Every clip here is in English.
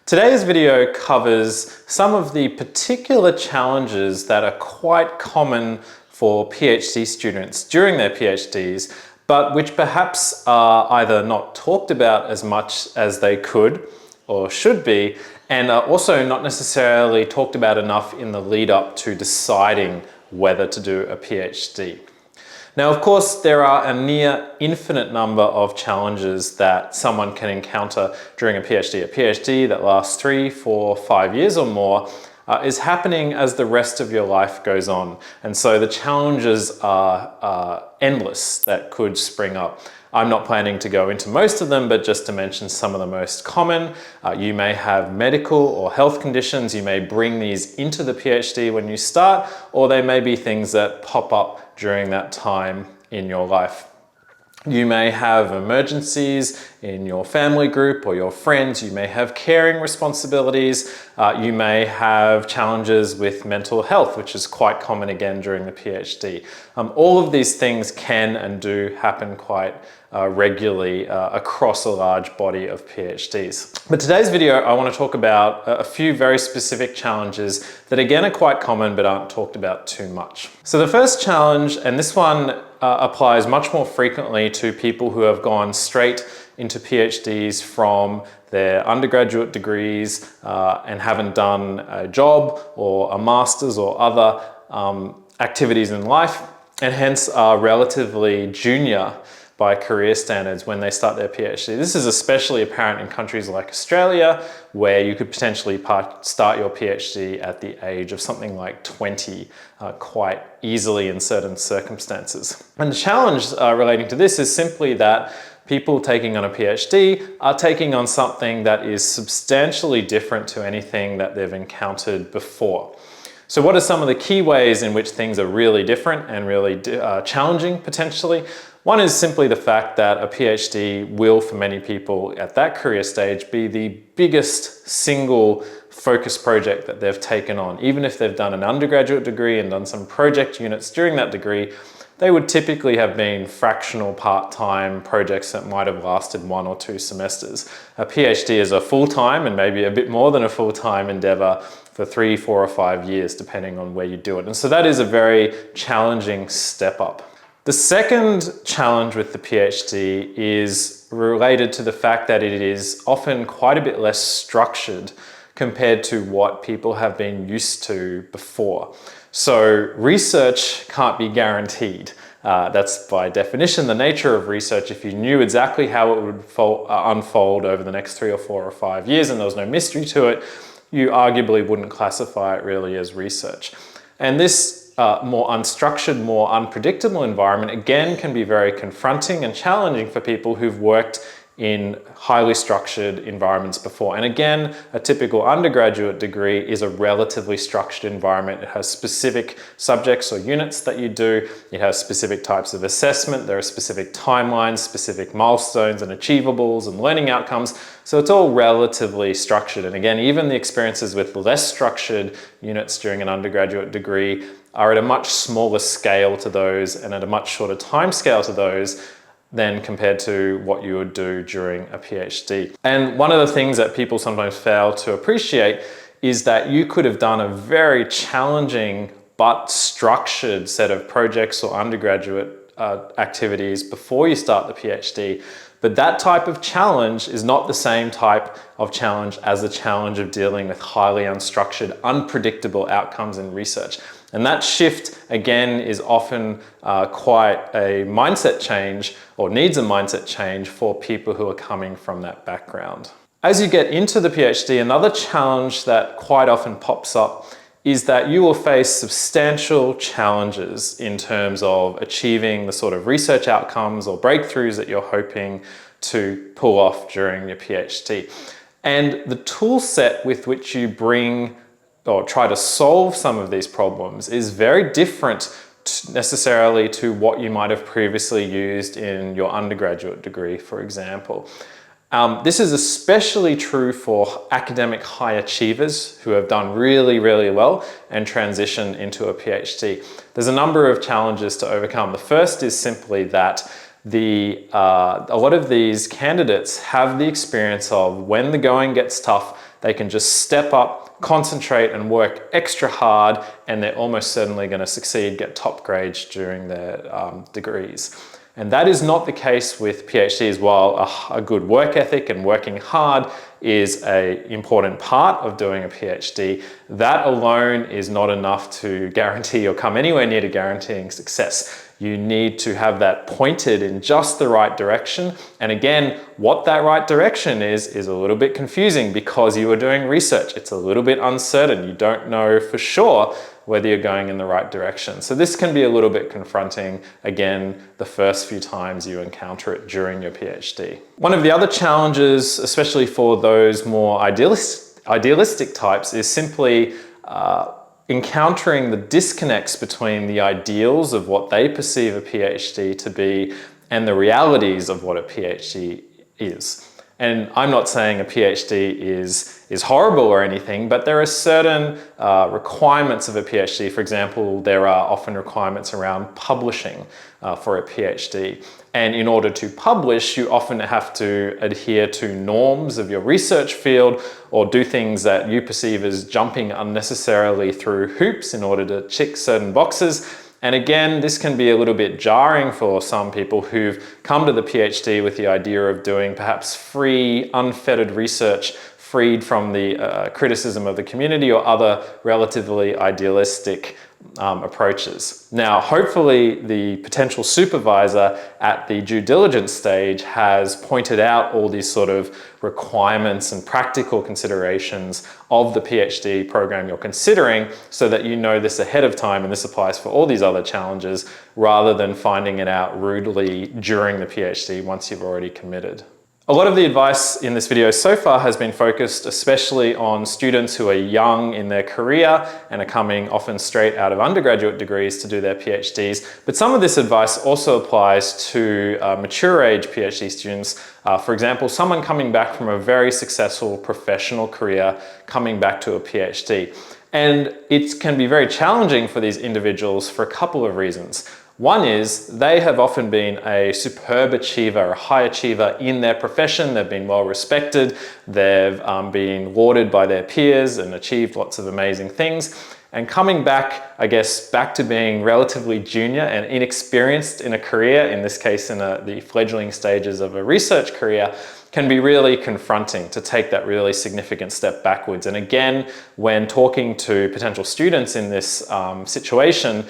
Today's video covers some of the particular challenges that are quite common for PhD students during their PhDs, but which perhaps are either not talked about as much as they could or should be, and are also not necessarily talked about enough in the lead up to deciding whether to do a PhD. Now, of course, there are a near infinite number of challenges that someone can encounter during a PhD. A PhD that lasts 3, 4, 5 years or more is happening as the rest of your life goes on. And so the challenges are endless that could spring up. I'm not planning to go into most of them, but just to mention some of the most common. You may have medical or health conditions. You may bring these into the PhD when you start, or they may be things that pop up during that time in your life. You may have emergencies in your family group or your friends. You may have caring responsibilities. You may have challenges with mental health, which is quite common again during the PhD. All of these things can and do happen quite regularly across a large body of PhDs. But today's video, I want to talk about a few very specific challenges that again are quite common but aren't talked about too much. So the first challenge, and this one applies much more frequently to people who have gone straight into PhDs from their undergraduate degrees and haven't done a job or a master's or other activities in life, and hence are relatively junior by career standards when they start their PhD. This is especially apparent in countries like Australia, where you could potentially start your PhD at the age of something like 20 quite easily in certain circumstances. And the challenge relating to this is simply that people taking on a PhD are taking on something that is substantially different to anything that they've encountered before. So what are some of the key ways in which things are really different and really challenging potentially? One is simply the fact that a PhD will, for many people at that career stage, be the biggest single focus project that they've taken on. Even if they've done an undergraduate degree and done some project units during that degree, they would typically have been fractional part-time projects that might have lasted 1 or 2 semesters. A PhD is a full-time and maybe a bit more than a full-time endeavor for 3, 4, or 5 years, depending on where you do it. And so that is a very challenging step up. The second challenge with the PhD is related to the fact that it is often quite a bit less structured compared to what people have been used to before. So research can't be guaranteed. That's by definition the nature of research. If you knew exactly how it would unfold over the next 3 or 4 or 5 years and there was no mystery to it, you arguably wouldn't classify it really as research. And this more unstructured, more unpredictable environment again can be very confronting and challenging for people who've worked in highly structured environments before. And again, a typical undergraduate degree is a relatively structured environment. It has specific subjects or units that you do. It has specific types of assessment. There are specific timelines, specific milestones and achievables and learning outcomes. So it's all relatively structured. And again, even the experiences with less structured units during an undergraduate degree are at a much smaller scale to those and at a much shorter time scale to those than compared to what you would do during a PhD. And one of the things that people sometimes fail to appreciate is that you could have done a very challenging but structured set of projects or undergraduate activities before you start the PhD. But that type of challenge is not the same type of challenge as the challenge of dealing with highly unstructured, unpredictable outcomes in research. And that shift, again, is often quite a mindset change or needs a mindset change for people who are coming from that background. As you get into the PhD, another challenge that quite often pops up is that you will face substantial challenges in terms of achieving the sort of research outcomes or breakthroughs that you're hoping to pull off during your PhD. And the tool set with which you bring or try to solve some of these problems is very different necessarily to what you might have previously used in your undergraduate degree, for example. This is especially true for academic high achievers who have done really, really well and transition into a PhD. There's a number of challenges to overcome. The first is simply that a lot of these candidates have the experience of when the going gets tough, They can just step up, concentrate and work extra hard, and they're almost certainly going to succeed, get top grades during their degrees. And that is not the case with PhDs. While a good work ethic and working hard is an important part of doing a PhD, that alone is not enough to guarantee or come anywhere near to guaranteeing success. You need to have that pointed in just the right direction. And again, what that right direction is a little bit confusing because you are doing research. It's a little bit uncertain. You don't know for sure whether you're going in the right direction. So this can be a little bit confronting, again, the first few times you encounter it during your PhD. One of the other challenges, especially for those more idealistic types, is simply encountering the disconnects between the ideals of what they perceive a PhD to be and the realities of what a PhD is. And I'm not saying a PhD is horrible or anything, but there are certain requirements of a PhD. For example, there are often requirements around publishing for a PhD. And in order to publish, you often have to adhere to norms of your research field or do things that you perceive as jumping unnecessarily through hoops in order to tick certain boxes. And again, this can be a little bit jarring for some people who've come to the PhD with the idea of doing perhaps free, unfettered research, freed from the criticism of the community or other relatively idealistic approaches. Now, hopefully the potential supervisor at the due diligence stage has pointed out all these sort of requirements and practical considerations of the PhD program you're considering so that you know this ahead of time, and this applies for all these other challenges, rather than finding it out rudely during the PhD once you've already committed. A lot of the advice in this video so far has been focused especially on students who are young in their career and are coming often straight out of undergraduate degrees to do their PhDs. But some of this advice also applies to mature age PhD students. For example, someone coming back from a very successful professional career coming back to a PhD. And it can be very challenging for these individuals for a couple of reasons. One is they have often been a superb achiever, a high achiever in their profession. They've been well respected. They've been lauded by their peers and achieved lots of amazing things. And coming back, I guess, back to being relatively junior and inexperienced in a career, in this case in the fledgling stages of a research career, can be really confronting to take that really significant step backwards. And again, when talking to potential students in this situation,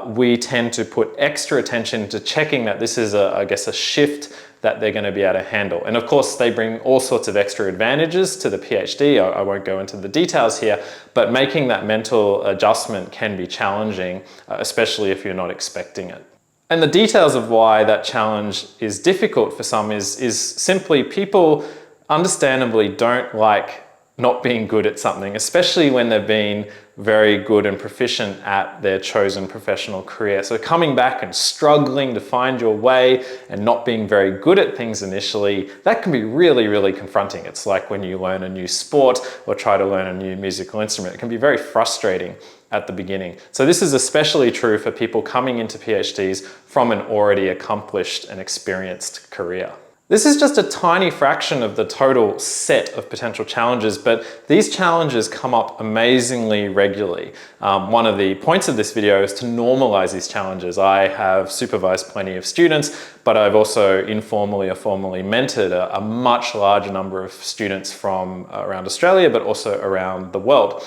we tend to put extra attention to checking that this is, I guess, a shift that they're going to be able to handle. And of course, they bring all sorts of extra advantages to the PhD. I won't go into the details here, but making that mental adjustment can be challenging, especially if you're not expecting it. And the details of why that challenge is difficult for some is simply people understandably don't like not being good at something, especially when they've been very good and proficient at their chosen professional career. So coming back and struggling to find your way and not being very good at things initially, that can be really, really confronting. It's like when you learn a new sport or try to learn a new musical instrument. It can be very frustrating at the beginning. So this is especially true for people coming into PhDs from an already accomplished and experienced career. This is just a tiny fraction of the total set of potential challenges, but these challenges come up amazingly regularly. One of the points of this video is to normalize these challenges. I have supervised plenty of students, but I've also informally or formally mentored a much larger number of students from around Australia, but also around the world.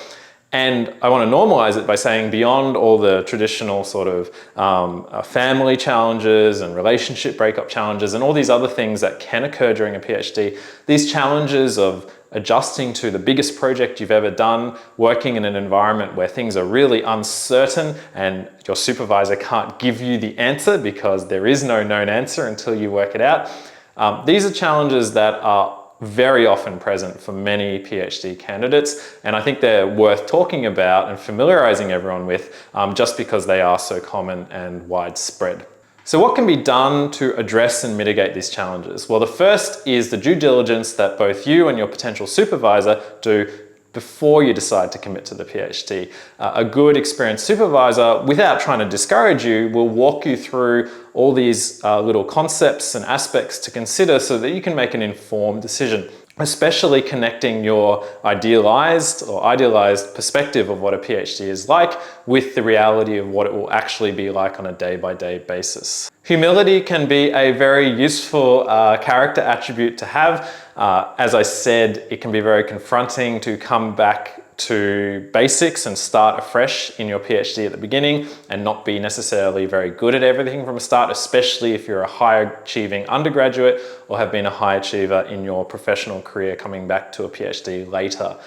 And I want to normalize it by saying beyond all the traditional sort of family challenges and relationship breakup challenges and all these other things that can occur during a PhD, these challenges of adjusting to the biggest project you've ever done, working in an environment where things are really uncertain and your supervisor can't give you the answer because there is no known answer until you work it out. These are challenges that are very often present for many PhD candidates, and I think they're worth talking about and familiarizing everyone with just because they are so common and widespread. So what can be done to address and mitigate these challenges? Well, the first is the due diligence that both you and your potential supervisor do before you decide to commit to the PhD. A good experienced supervisor, without trying to discourage you, will walk you through all these little concepts and aspects to consider so that you can make an informed decision. especially connecting your idealized perspective of what a PhD is like with the reality of what it will actually be like on a day-by-day basis. Humility can be a very useful character attribute to have. As I said, it can be very confronting to come back to basics and start afresh in your PhD at the beginning and not be necessarily very good at everything from the start, especially if you're a high achieving undergraduate or have been a high achiever in your professional career coming back to a PhD later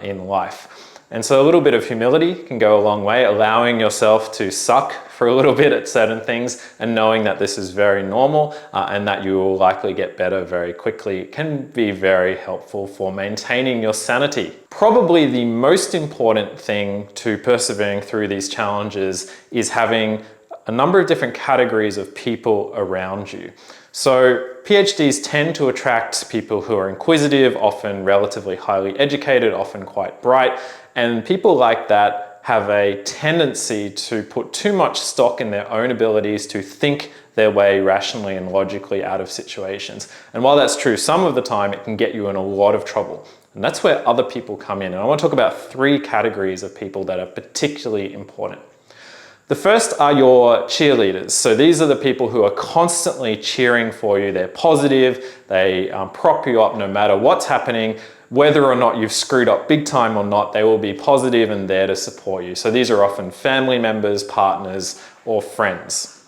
in life. And so a little bit of humility can go a long way, allowing yourself to suck for a little bit at certain things and knowing that this is very normal and that you will likely get better very quickly can be very helpful for maintaining your sanity. Probably the most important thing to persevering through these challenges is having a number of different categories of people around you. So PhDs tend to attract people who are inquisitive, often relatively highly educated, often quite bright, and people like that have a tendency to put too much stock in their own abilities to think their way rationally and logically out of situations. And while that's true, some of the time it can get you in a lot of trouble. And that's where other people come in. And I want to talk about 3 categories of people that are particularly important. The first are your cheerleaders. So these are the people who are constantly cheering for you. They're positive, they prop you up no matter what's happening. Whether or not you've screwed up big time or not, they will be positive and there to support you. So these are often family members, partners, or friends.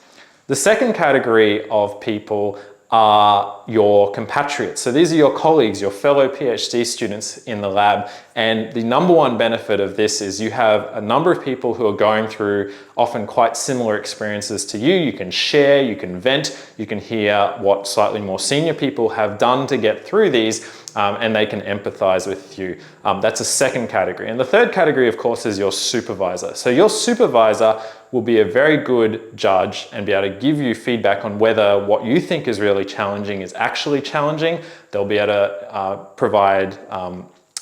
The second category of people are your compatriots. So these are your colleagues, your fellow PhD students in the lab. And the number one benefit of this is you have a number of people who are going through often quite similar experiences to you. You can share, you can vent, you can hear what slightly more senior people have done to get through these, and they can empathize with you. That's a second category. And the third category, of course, is your supervisor. So your supervisor will be a very good judge and be able to give you feedback on whether what you think is really challenging is actually challenging. They'll be able to provide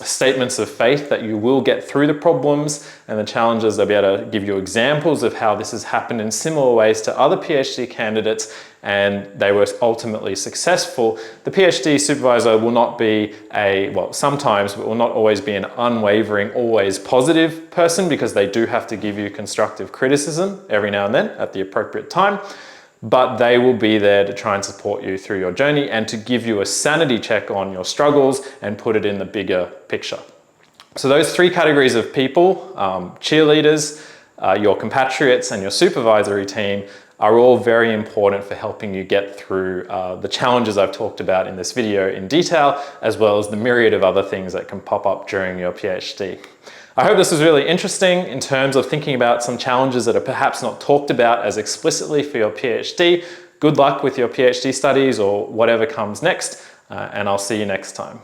statements of faith that you will get through the problems and the challenges. They'll be able to give you examples of how this has happened in similar ways to other PhD candidates and they were ultimately successful. The PhD supervisor will not be sometimes, but will not always be an unwavering, always positive person because they do have to give you constructive criticism every now and then at the appropriate time. But they will be there to try and support you through your journey and to give you a sanity check on your struggles and put it in the bigger picture. So those 3 categories of people, cheerleaders, your compatriots and your supervisory team are all very important for helping you get through the challenges I've talked about in this video in detail, as well as the myriad of other things that can pop up during your PhD. I hope this was really interesting in terms of thinking about some challenges that are perhaps not talked about as explicitly for your PhD. Good luck with your PhD studies or whatever comes next, and I'll see you next time.